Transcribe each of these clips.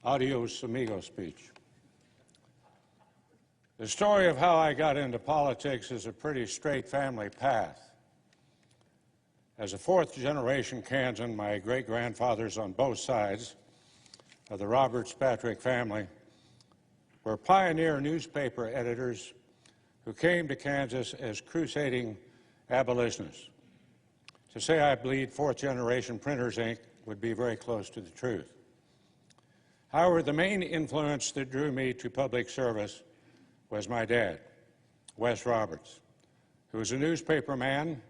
Adios amigos speech. The story of how I got into politics is a pretty straight family path. As a fourth-generation Kansan, my great-grandfathers on both sides of the Roberts Patrick family were pioneer newspaper editors who came to Kansas as crusading abolitionists. To say I bleed fourth-generation printers' ink would be very close to the truth. However, the main influence that drew me to public service was my dad, Wes Roberts, who was a newspaper man,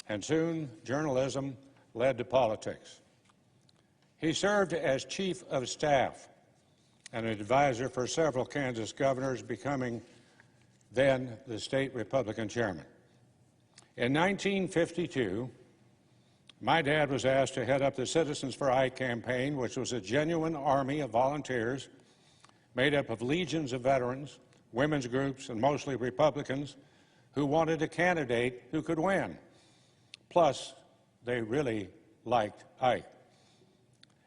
and soon journalism led to politics. He served as chief of staff and an advisor for several Kansas governors, becoming then the state Republican chairman. In 1952, my dad was asked to head up the Citizens for Ike campaign, which was a genuine army of volunteers made up of legions of veterans, women's groups, and mostly Republicans who wanted a candidate who could win. Plus, they really liked Ike.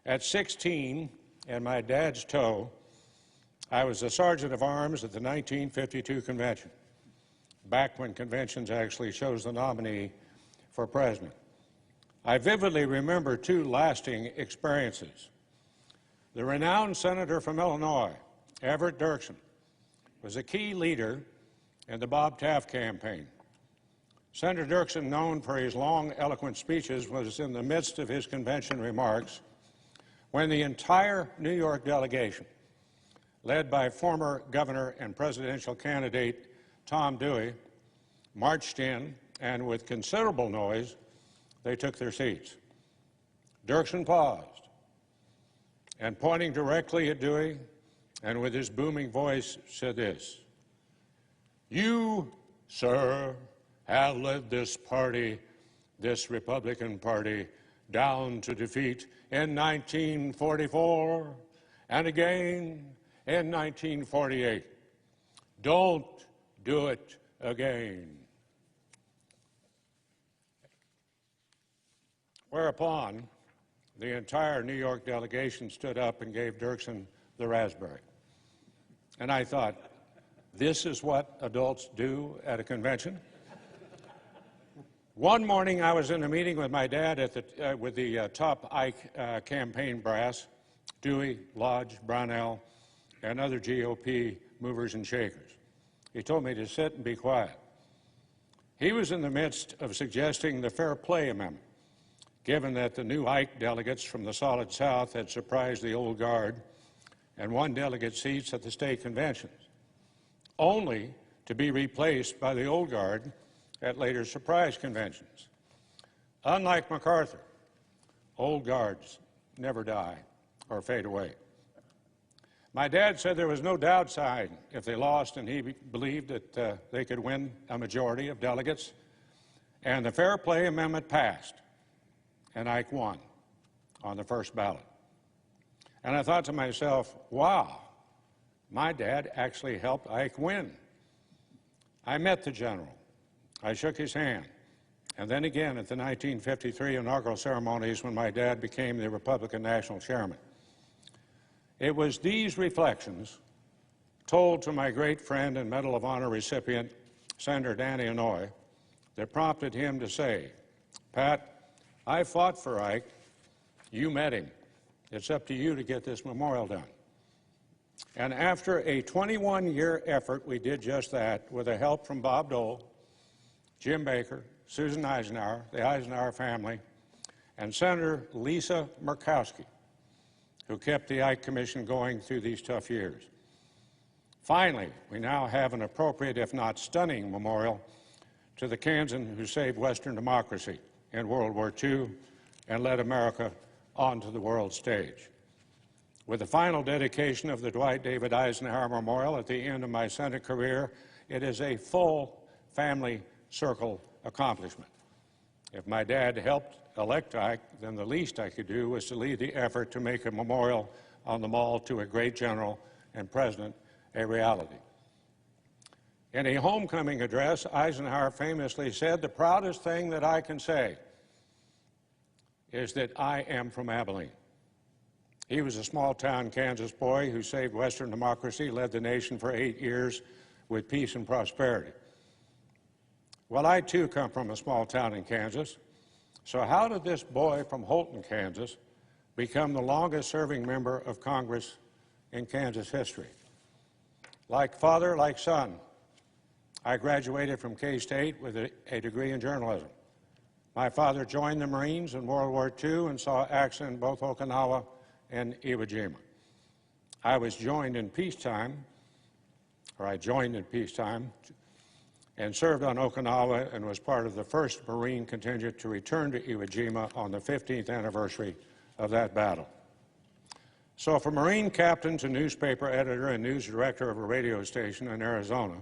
At 16, and my dad's toe, I was a sergeant of arms at the 1952 convention, back when conventions actually chose the nominee for president. I vividly remember two lasting experiences. The renowned senator from Illinois, Everett Dirksen, was a key leader in the Bob Taft campaign. Senator Dirksen, known for his long, eloquent speeches, was in the midst of his convention remarks when the entire New York delegation, led by former governor and presidential candidate Tom Dewey, marched in, and with considerable noise, they took their seats. Dirksen paused, and pointing directly at Dewey, and with his booming voice said this: "You, sir, have led this party, this Republican Party, down to defeat in 1944 and again in 1948. Don't do it again." Whereupon, the entire New York delegation stood up and gave Dirksen the raspberry. And I thought, this is what adults do at a convention? One morning, I was in a meeting with my dad at with the top Ike campaign brass, Dewey, Lodge, Brownell, and other GOP movers and shakers. He told me to sit and be quiet. He was in the midst of suggesting the Fair Play Amendment, given that the new Ike delegates from the Solid South had surprised the old guard and won delegate seats at the state conventions, only to be replaced by the old guard at later surprise conventions. Unlike MacArthur, old guards never die or fade away. My dad said there was no downside if they lost, and he believed that they could win a majority of delegates. And the Fair Play Amendment passed, and Ike won on the first ballot. And I thought to myself, wow, my dad actually helped Ike win. I met the general. I shook his hand. And then again at the 1953 inaugural ceremonies when my dad became the Republican National Chairman. It was these reflections, told to my great friend and Medal of Honor recipient, Senator Danny Inouye, that prompted him to say, "Pat, I fought for Ike. You met him. It's up to you to get this memorial done." And after a 21-year effort, we did just that with the help from Bob Dole, Jim Baker, Susan Eisenhower, the Eisenhower family, and Senator Lisa Murkowski, who kept the Ike Commission going through these tough years. Finally, we now have an appropriate, if not stunning, memorial to the Kansan who saved Western democracy in World War II and led America onto the world stage. With the final dedication of the Dwight David Eisenhower Memorial at the end of my Senate career, it is a full family circle accomplishment. If my dad helped elect Ike, then the least I could do was to lead the effort to make a memorial on the Mall to a great general and president a reality. In a homecoming address, Eisenhower famously said, "The proudest thing that I can say is that I am from Abilene." He was a small-town Kansas boy who saved Western democracy, led the nation for 8 years with peace and prosperity. Well, I too come from a small town in Kansas. So how did this boy from Holton, Kansas, become the longest-serving member of Congress in Kansas history? Like father, like son, I graduated from K-State with a degree in journalism. My father joined the Marines in World War II and saw action in both Okinawa and Iwo Jima. I joined in peacetime and served on Okinawa and was part of the first Marine contingent to return to Iwo Jima on the 15th anniversary of that battle. So from Marine captain to newspaper editor and news director of a radio station in Arizona,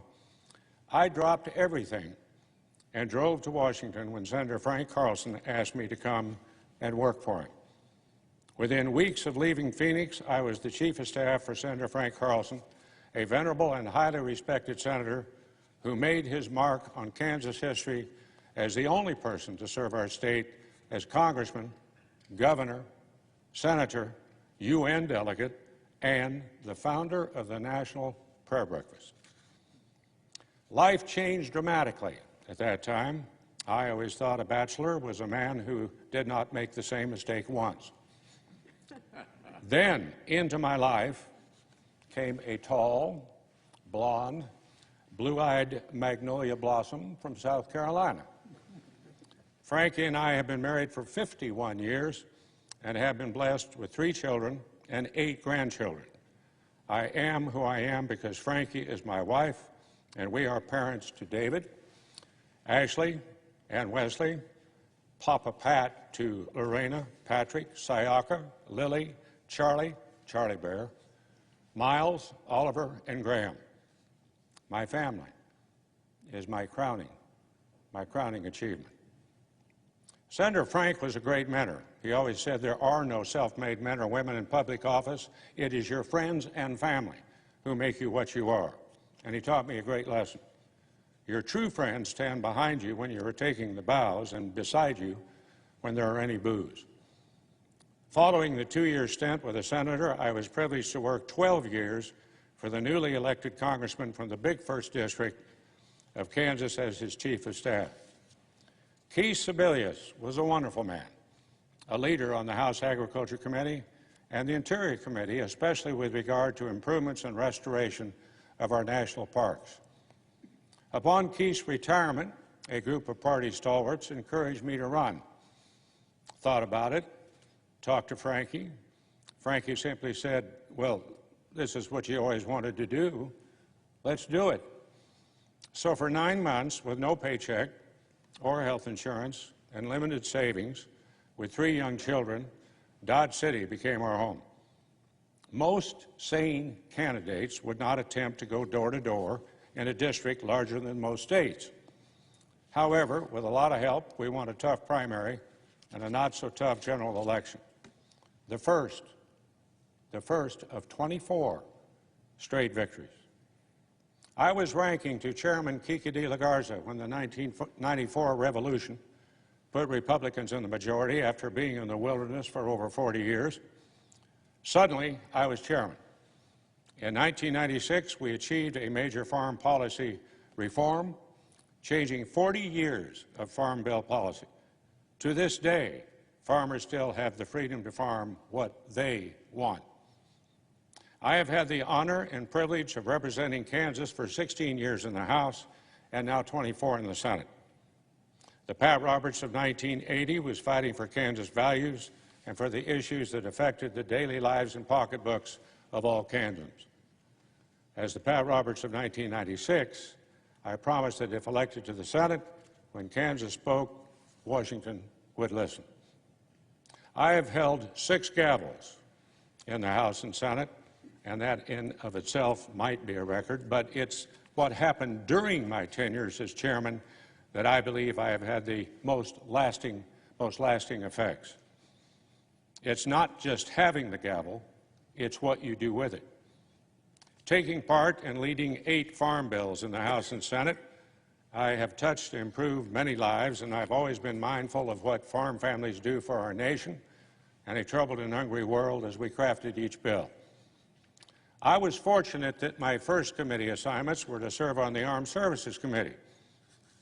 I dropped everything and drove to Washington when Senator Frank Carlson asked me to come and work for him. Within weeks of leaving Phoenix, I was the chief of staff for Senator Frank Carlson, a venerable and highly respected senator who made his mark on Kansas history as the only person to serve our state as congressman, governor, senator, UN delegate, and the founder of the National Prayer Breakfast. Life changed dramatically at that time. I always thought a bachelor was a man who did not make the same mistake once. Then, into my life came a tall, blonde, blue-eyed magnolia blossom from South Carolina. Frankie and I have been married for 51 years and have been blessed with 3 children and 8 grandchildren. I am who I am because Frankie is my wife, and we are parents to David, Ashley, and Wesley, Papa Pat to Lorena, Patrick, Sayaka, Lily, Charlie Bear, Miles, Oliver, and Graham. My family is my crowning achievement. Senator Frank was a great mentor. He always said there are no self-made men or women in public office. It is your friends and family who make you what you are. And he taught me a great lesson. Your true friends stand behind you when you are taking the bows and beside you when there are any boos. Following the 2-year stint with a senator, I was privileged to work 12 years for the newly elected congressman from the big 1st District of Kansas as his chief of staff. Keith Sebelius was a wonderful man, a leader on the House Agriculture Committee and the Interior Committee, especially with regard to improvements and restoration of our national parks. Upon Keith's retirement, a group of party stalwarts encouraged me to run. Thought about it, talked to Frankie. Frankie simply said, well, this is what you always wanted to do. Let's do it. So for 9 months, with no paycheck or health insurance and limited savings, with 3 young children, Dodge City became our home. Most sane candidates would not attempt to go door to door in a district larger than most states. However, with a lot of help, we won a tough primary and a not-so-tough general election. The first of 24 straight victories. I was ranking to Chairman Kiki de la Garza when the 1994 revolution put Republicans in the majority after being in the wilderness for over 40 years. Suddenly, I was chairman. In 1996, we achieved a major farm policy reform, changing 40 years of Farm Bill policy. To this day, farmers still have the freedom to farm what they want. I have had the honor and privilege of representing Kansas for 16 years in the House and now 24 in the Senate. The Pat Roberts of 1980 was fighting for Kansas values and for the issues that affected the daily lives and pocketbooks of all Kansans. As the Pat Roberts of 1996, I promised that if elected to the Senate, when Kansas spoke, Washington would listen. I have held 6 gavels in the House and Senate, and that in of itself might be a record, but it's what happened during my tenures as chairman that I believe I have had the most lasting effects. It's not just having the gavel, it's what you do with it. Taking part in leading 8 farm bills in the House and Senate, I have touched and improved many lives, and I've always been mindful of what farm families do for our nation, and a troubled and hungry world as we crafted each bill. I was fortunate that my first committee assignments were to serve on the Armed Services Committee,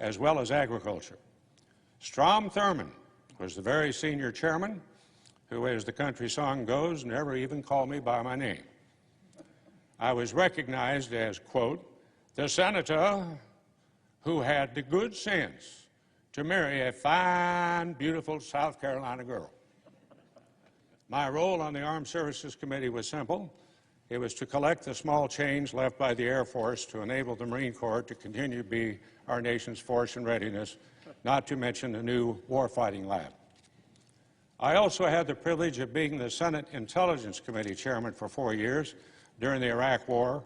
as well as Agriculture. Strom Thurmond was the very senior chairman who, as the country song goes, never even called me by my name. I was recognized as, quote, the senator who had the good sense to marry a fine, beautiful South Carolina girl. My role on the Armed Services Committee was simple. It was to collect the small change left by the Air Force to enable the Marine Corps to continue to be our nation's force in readiness, not to mention the new warfighting lab. I also had the privilege of being the Senate Intelligence Committee chairman for 4 years during the Iraq War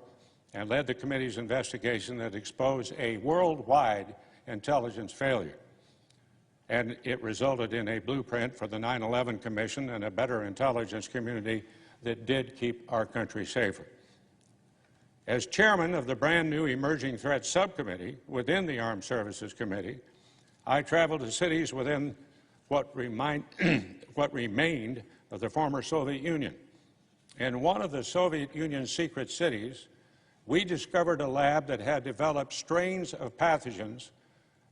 and led the committee's investigation that exposed a worldwide intelligence failure. And it resulted in a blueprint for the 9/11 Commission and a better intelligence community that did keep our country safer. As chairman of the brand new Emerging Threats Subcommittee within the Armed Services Committee, I traveled to cities within what remained of the former Soviet Union. In one of the Soviet Union's secret cities, we discovered a lab that had developed strains of pathogens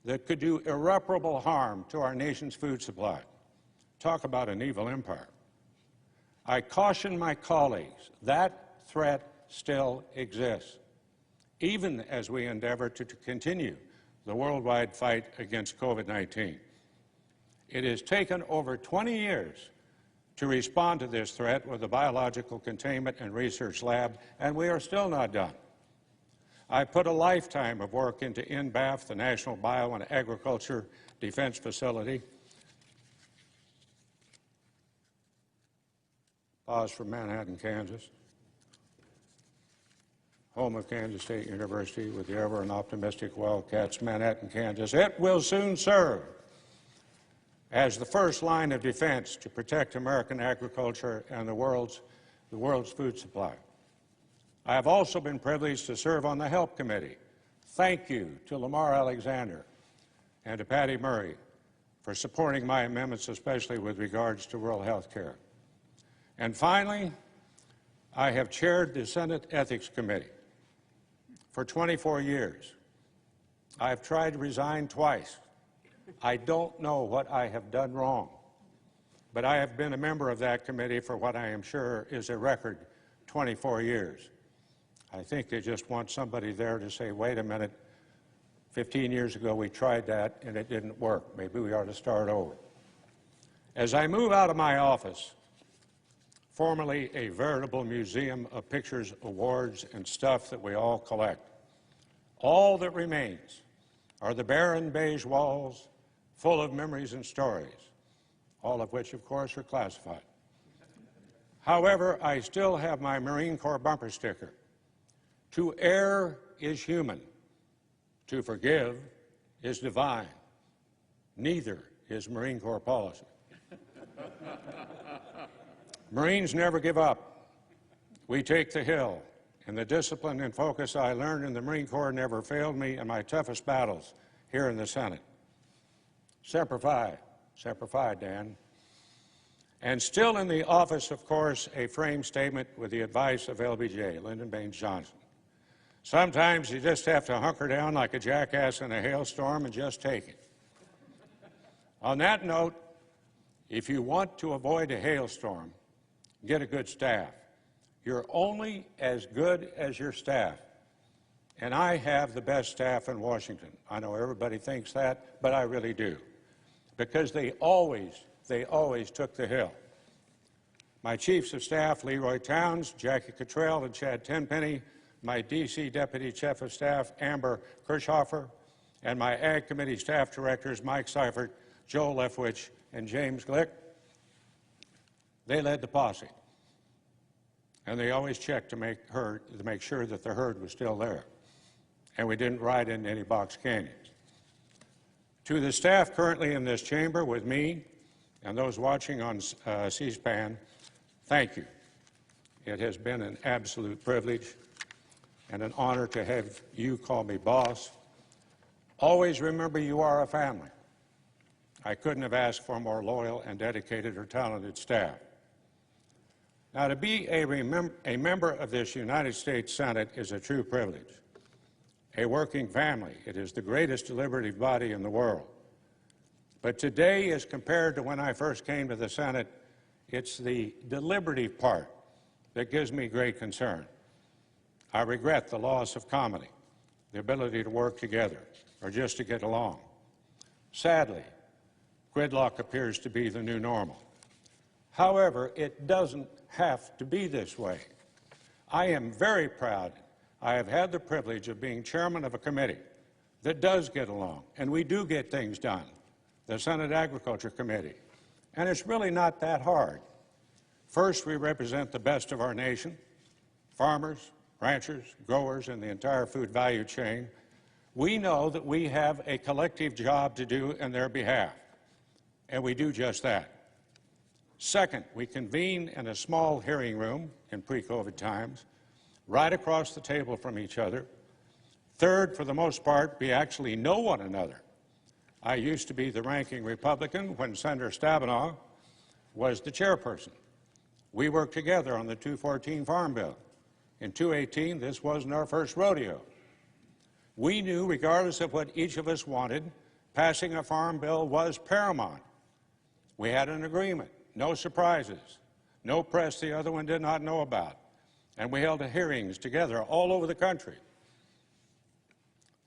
that could do irreparable harm to our nation's food supply. Talk about an evil empire. I caution my colleagues that threat still exists, even as we endeavor to continue the worldwide fight against COVID-19. It has taken over 20 years to respond to this threat with the Biological Containment and Research Lab, and we are still not done. I put a lifetime of work into NBAF, the National Bio and Agriculture Defense Facility. Pause for Manhattan, Kansas, home of Kansas State University with the ever and optimistic Wildcats, Manhattan, Kansas. It will soon serve as the first line of defense to protect American agriculture and the world's food supply. I have also been privileged to serve on the Help Committee. Thank you to Lamar Alexander and to Patty Murray for supporting my amendments, especially with regards to rural health care. And finally, I have chaired the Senate Ethics Committee for 24 years. I have tried to resign twice. I don't know what I have done wrong, but I have been a member of that committee for what I am sure is a record 24 years. I think they just want somebody there to say, wait a minute, 15 years ago we tried that and it didn't work. Maybe we ought to start over. As I move out of my office, formerly a veritable museum of pictures, awards, and stuff that we all collect, all that remains are the barren beige walls full of memories and stories, all of which, of course, are classified. However, I still have my Marine Corps bumper sticker. To err is human. To forgive is divine. Neither is Marine Corps policy. Marines never give up. We take the hill, and the discipline and focus I learned in the Marine Corps never failed me in my toughest battles here in the Senate. Semper Fi, Dan. And still in the office, of course, a framed statement with the advice of LBJ, Lyndon Baines Johnson. Sometimes you just have to hunker down like a jackass in a hailstorm and just take it. On that note, if you want to avoid a hailstorm, get a good staff. You're only as good as your staff. And I have the best staff in Washington. I know everybody thinks that, but I really do. Because they always took the hill. My chiefs of staff, Leroy Towns, Jackie Cottrell, and Chad Tenpenny, my D.C. Deputy Chief of Staff, Amber Kirchhofer, and my Ag Committee staff directors, Mike Seifert, Joe Leftwich, and James Glick, they led the posse. And they always checked to make sure that the herd was still there. And we didn't ride into any box canyons. To the staff currently in this chamber with me and those watching on C-SPAN, thank you. It has been an absolute privilege and an honor to have you call me boss. Always remember you are a family. I couldn't have asked for a more loyal and dedicated or talented staff. Now, to be a member of this United States Senate is a true privilege. A working family, it is the greatest deliberative body in the world. But today, as compared to when I first came to the Senate, it's the deliberative part that gives me great concern. I regret the loss of comedy, the ability to work together, or just to get along. Sadly, gridlock appears to be the new normal. However, it doesn't have to be this way. I am very proud. I have had the privilege of being chairman of a committee that does get along, and we do get things done, the Senate Agriculture Committee. And it's really not that hard. First, we represent the best of our nation, farmers, ranchers, growers, and the entire food value chain. We know that we have a collective job to do in their behalf, and we do just that. Second, we convene in a small hearing room in pre-COVID times, right across the table from each other. Third, for the most part, we actually know one another. I used to be the ranking Republican when Senator Stabenow was the chairperson. We worked together on the 214 Farm Bill. In 218, this wasn't our first rodeo. We knew, regardless of what each of us wanted, passing a farm bill was paramount. We had an agreement. No surprises, no press the other one did not know about, and we held hearings together all over the country.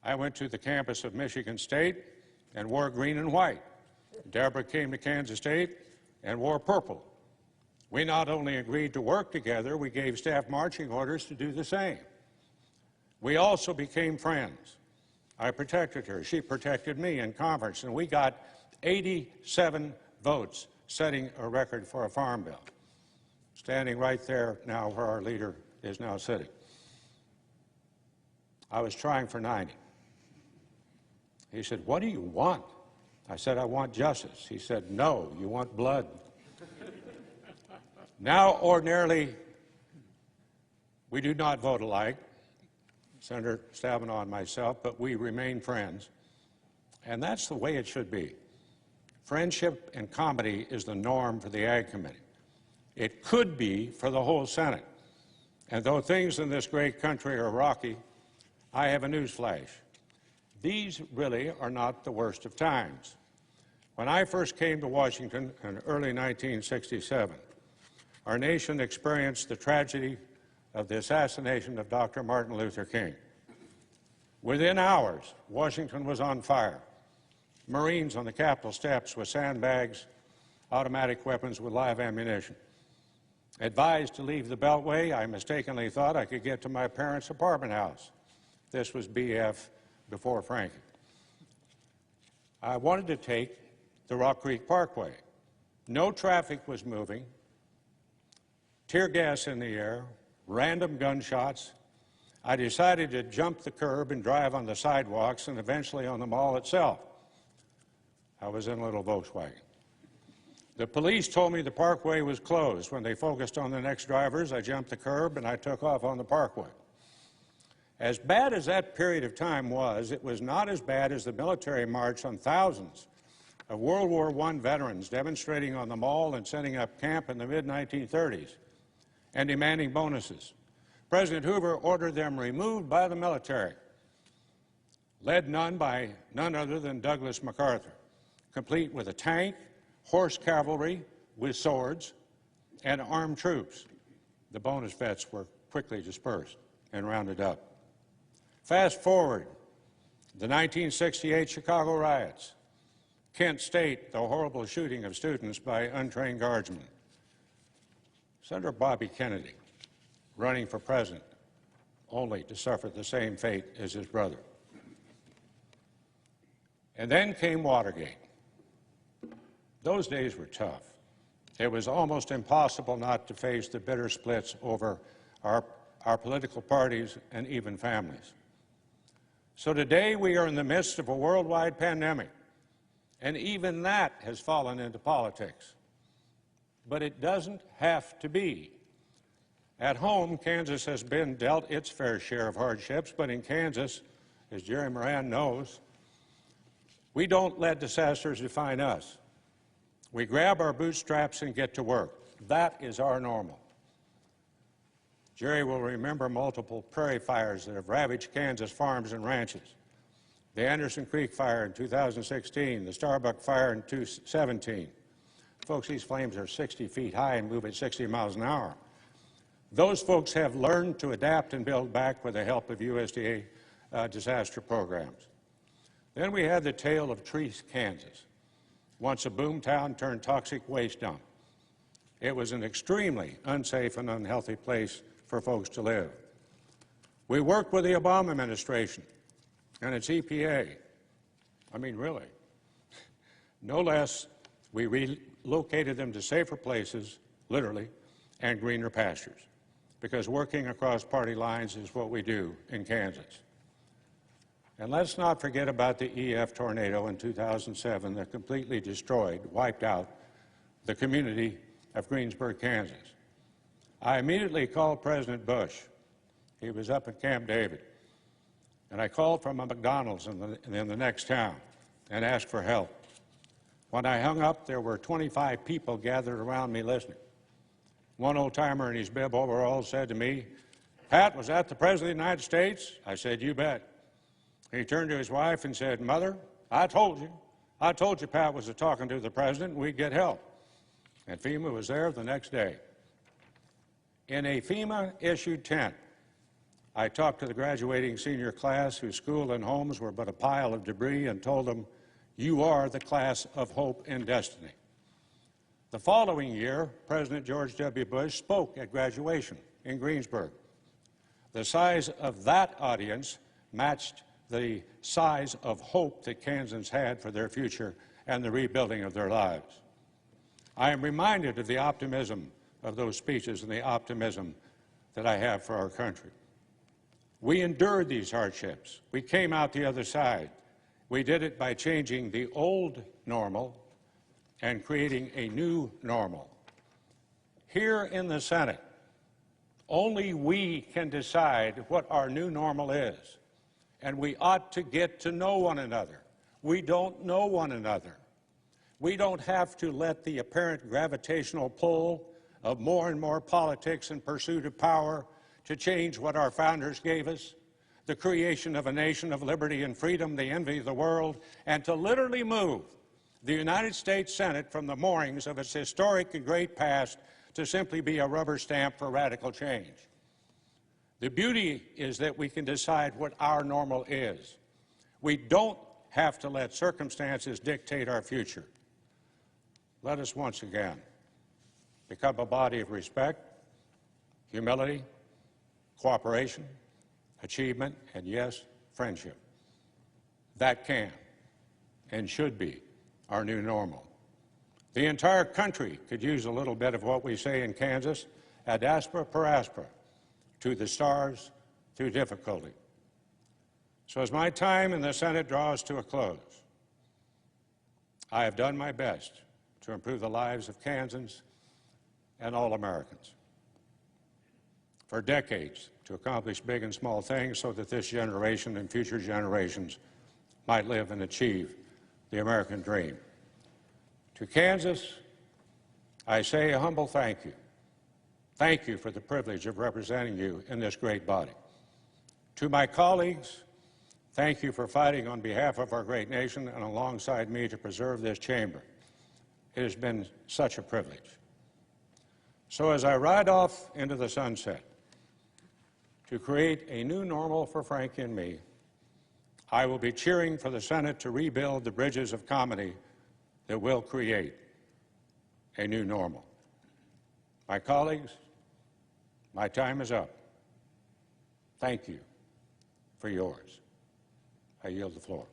I went to the campus of Michigan State and wore green and white. Deborah came to Kansas State and wore purple. We not only agreed to work together, we gave staff marching orders to do the same. We also became friends. I protected her, she protected me in conference, and we got 87 votes, setting a record for a farm bill. Standing right there now where our leader is now sitting. I was trying for 90. He said, "What do you want?" I said, "I want justice." He said, "No, you want blood." Now, ordinarily, we do not vote alike, Senator Stabenow and myself, but we remain friends. And that's the way it should be. Friendship and comedy is the norm for the Ag Committee. It could be for the whole Senate. And though things in this great country are rocky, I have a news flash. These really are not the worst of times. When I first came to Washington in early 1967, our nation experienced the tragedy of the assassination of Dr. Martin Luther King. Within hours, Washington was on fire. Marines on the Capitol steps with sandbags, automatic weapons with live ammunition. Advised to leave the Beltway, I mistakenly thought I could get to my parents' apartment house. This was BF before Frankie. I wanted to take the Rock Creek Parkway. No traffic was moving, tear gas in the air, random gunshots. I decided to jump the curb and drive on the sidewalks and eventually on the mall itself. I was in a little Volkswagen. The police told me the parkway was closed. When they focused on the next drivers, I jumped the curb and I took off on the parkway. As bad as that period of time was, it was not as bad as the military march on thousands of World War I veterans demonstrating on the mall and setting up camp in the mid-1930s and demanding bonuses. President Hoover ordered them removed by the military, led by none other than Douglas MacArthur, complete with a tank, horse cavalry with swords, and armed troops. The bonus vets were quickly dispersed and rounded up. Fast forward, the 1968 Chicago riots, Kent State, the horrible shooting of students by untrained guardsmen. Senator Bobby Kennedy, running for president, only to suffer the same fate as his brother. And then came Watergate. Those days were tough. It was almost impossible not to face the bitter splits over our political parties and even families. So today we are in the midst of a worldwide pandemic, and even that has fallen into politics. But it doesn't have to be. At home, Kansas has been dealt its fair share of hardships, but in Kansas, as Jerry Moran knows, we don't let disasters define us. We grab our bootstraps and get to work. That is our normal. Jerry will remember multiple prairie fires that have ravaged Kansas farms and ranches. The Anderson Creek fire in 2016, the Starbuck fire in 2017. Folks, these flames are 60 feet high and move at 60 miles an hour. Those folks have learned to adapt and build back with the help of USDA disaster programs. Then we had the tale of Treese, Kansas, once a boom town turned toxic waste dump. It was an extremely unsafe and unhealthy place for folks to live. We worked with the Obama administration and its EPA. I mean, really. No less, we relocated them to safer places, literally, and greener pastures, because working across party lines is what we do in Kansas. And let's not forget about the EF tornado in 2007 that completely destroyed, wiped out the community of Greensburg, Kansas. I immediately called President Bush. He was up at Camp David. And I called from a McDonald's in the next town and asked for help. When I hung up, there were 25 people gathered around me listening. One old-timer in his bib overalls said to me, "Pat, was that the President of the United States?" I said, "You bet." He turned to his wife and said, "Mother, I told you Pat was talking to the President and we'd get help." And FEMA was there the next day. In a FEMA-issued tent, I talked to the graduating senior class whose school and homes were but a pile of debris and told them, "You are the class of hope and destiny." The following year, President George W. Bush spoke at graduation in Greensburg. The size of that audience matched the size of hope that Kansans had for their future and the rebuilding of their lives. I am reminded of the optimism of those speeches and the optimism that I have for our country. We endured these hardships. We came out the other side. We did it by changing the old normal and creating a new normal. Here in the Senate, only we can decide what our new normal is, and we ought to get to know one another. We don't know one another. We don't have to let the apparent gravitational pull of more and more politics and pursuit of power to change what our founders gave us, the creation of a nation of liberty and freedom, the envy of the world, and to literally move the United States Senate from the moorings of its historic and great past to simply be a rubber stamp for radical change. The beauty is that we can decide what our normal is. We don't have to let circumstances dictate our future. Let us once again become a body of respect, humility, cooperation, achievement, and yes, friendship. That can and should be our new normal. The entire country could use a little bit of what we say in Kansas, ad aspera per aspera, to the stars through difficulty. So as my time in the Senate draws to a close, I have done my best to improve the lives of Kansans and all Americans. For decades, to accomplish big and small things so that this generation and future generations might live and achieve the American dream. To Kansas, I say a humble thank you. Thank you for the privilege of representing you in this great body. To my colleagues, thank you for fighting on behalf of our great nation and alongside me to preserve this chamber. It has been such a privilege. So as I ride off into the sunset to create a new normal for Frank and me, I will be cheering for the Senate to rebuild the bridges of comedy that will create a new normal. My colleagues, my time is up. Thank you for yours. I yield the floor.